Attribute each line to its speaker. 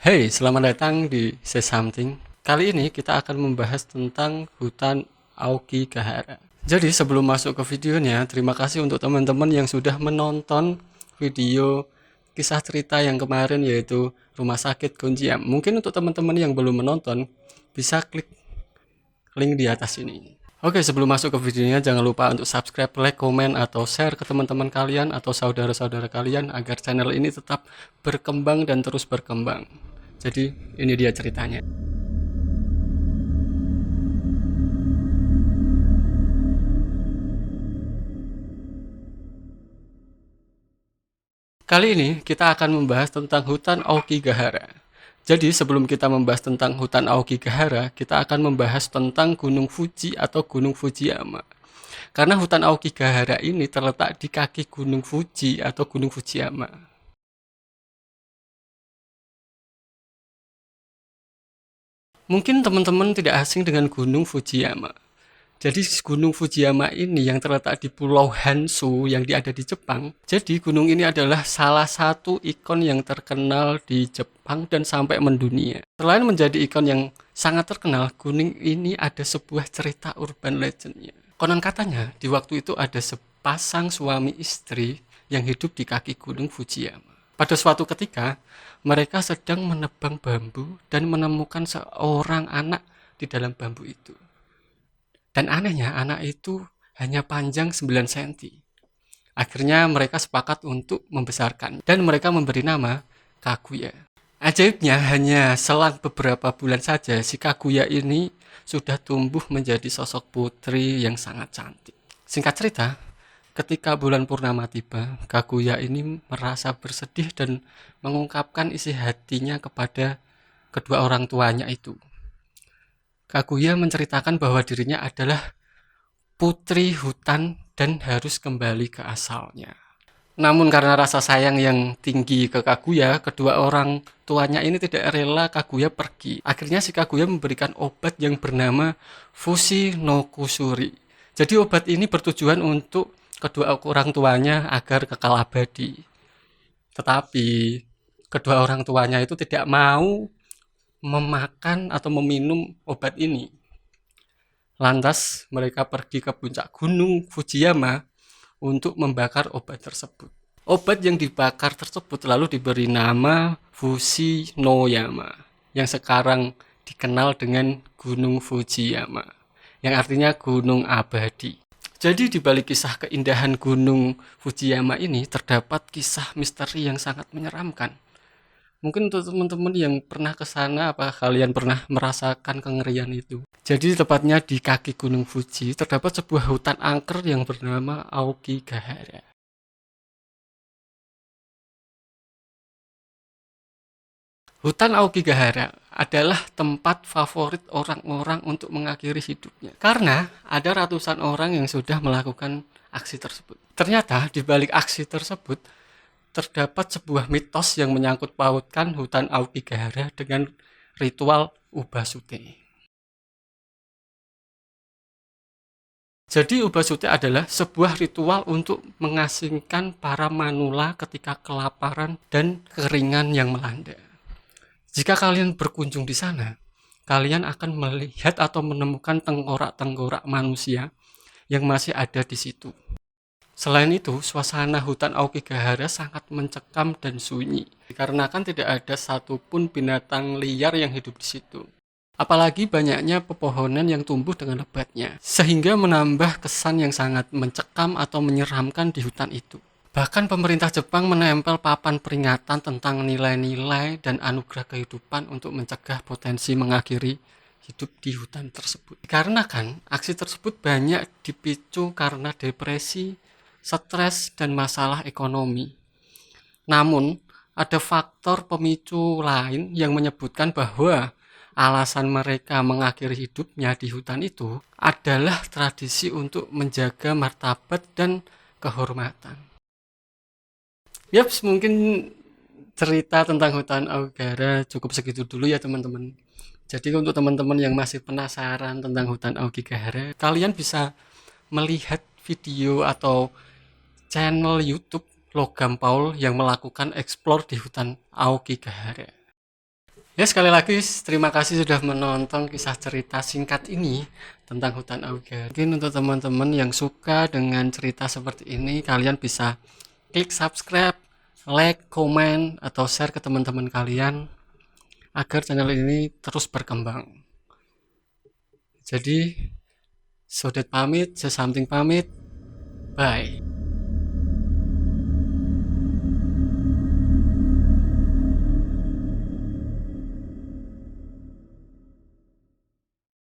Speaker 1: Hey, selamat datang di Say Something. Kali ini kita akan membahas tentang hutan Aokigahara. Jadi sebelum masuk ke videonya, terima kasih untuk teman-teman yang sudah menonton video kisah cerita yang kemarin yaitu Rumah Sakit Gonjiam. Mungkin untuk teman-teman yang belum menonton, bisa klik link di atas ini. Oke, sebelum masuk ke videonya, jangan lupa untuk subscribe, like, komen, atau share ke teman-teman kalian atau saudara-saudara kalian agar channel ini tetap berkembang dan terus berkembang. Jadi, ini dia ceritanya. Kali ini kita akan membahas tentang hutan Aokigahara. Jadi, sebelum kita membahas tentang hutan Aokigahara, kita akan membahas tentang Gunung Fuji atau Gunung Fujiyama. Karena hutan Aokigahara ini terletak di kaki Gunung Fuji atau Gunung Fujiyama. Mungkin teman-teman tidak asing dengan Gunung Fujiyama. Jadi Gunung Fujiyama ini yang terletak di Pulau Honshu yang ada di Jepang. Jadi gunung ini adalah salah satu ikon yang terkenal di Jepang dan sampai mendunia. Selain menjadi ikon yang sangat terkenal, gunung ini ada sebuah cerita urban legendnya. Konon katanya di waktu itu ada sepasang suami istri yang hidup di kaki Gunung Fujiyama. Pada suatu ketika, mereka sedang menebang bambu dan menemukan seorang anak di dalam bambu itu. Dan anehnya anak itu hanya panjang 9 cm. Akhirnya mereka sepakat untuk membesarkan dan mereka memberi nama Kaguya. Ajaibnya hanya selang beberapa bulan saja si Kaguya ini sudah tumbuh menjadi sosok putri yang sangat cantik. Singkat cerita, ketika bulan purnama tiba, Kaguya ini merasa bersedih dan mengungkapkan isi hatinya kepada kedua orang tuanya itu. Kaguya menceritakan bahwa dirinya adalah putri hutan dan harus kembali ke asalnya. Namun karena rasa sayang yang tinggi ke Kaguya, kedua orang tuanya ini tidak rela Kaguya pergi. Akhirnya si Kaguya memberikan obat yang bernama Fushi no Kusuri. Jadi obat ini bertujuan untuk kedua orang tuanya agar kekal abadi. Tetapi kedua orang tuanya itu tidak mau memakan atau meminum obat ini. Lantas mereka pergi ke puncak gunung Fujiyama untuk membakar obat tersebut. Obat yang dibakar tersebut lalu diberi nama Fushi no Yama, yang sekarang dikenal dengan Gunung Fujiyama, yang artinya gunung abadi. Jadi di balik kisah keindahan Gunung Fujiyama ini terdapat kisah misteri yang sangat menyeramkan. Mungkin untuk teman-teman yang pernah ke sana, apa kalian pernah merasakan kengerian itu? Jadi tepatnya di kaki Gunung Fuji terdapat sebuah hutan angker yang bernama Aokigahara. Hutan Aokigahara adalah tempat favorit orang-orang untuk mengakhiri hidupnya. Karena ada ratusan orang yang sudah melakukan aksi tersebut. Ternyata di balik aksi tersebut terdapat sebuah mitos yang menyangkut pautkan hutan Aokigahara dengan ritual Ubasute. Jadi Ubasute adalah sebuah ritual untuk mengasingkan para manula ketika kelaparan dan kekeringan yang melanda. Jika kalian berkunjung di sana, kalian akan melihat atau menemukan tengkorak-tengkorak manusia yang masih ada di situ. Selain itu, suasana hutan Aokigahara sangat mencekam dan sunyi, dikarenakan tidak ada satupun binatang liar yang hidup di situ. Apalagi banyaknya pepohonan yang tumbuh dengan lebatnya, sehingga menambah kesan yang sangat mencekam atau menyeramkan di hutan itu. Bahkan pemerintah Jepang menempel papan peringatan tentang nilai-nilai dan anugerah kehidupan untuk mencegah potensi mengakhiri hidup di hutan tersebut. Dikarenakan aksi tersebut banyak dipicu karena depresi, stres, dan masalah ekonomi. Namun, ada faktor pemicu lain yang menyebutkan bahwa alasan mereka mengakhiri hidupnya di hutan itu adalah tradisi untuk menjaga martabat dan kehormatan. Yaps, mungkin cerita tentang hutan Aokigahara cukup segitu dulu ya teman-teman. Jadi untuk teman-teman yang masih penasaran tentang hutan Aokigahara, kalian bisa melihat video atau channel YouTube Logam Paul yang melakukan explore di hutan Aokigahara. Ya sekali lagi terima kasih sudah menonton kisah cerita singkat ini tentang hutan Auger. Mungkin untuk teman-teman yang suka dengan cerita seperti ini, kalian bisa klik subscribe, like, komen, atau share ke teman-teman kalian agar channel ini terus berkembang. Jadi, Sodet pamit, Sesamting pamit, bye.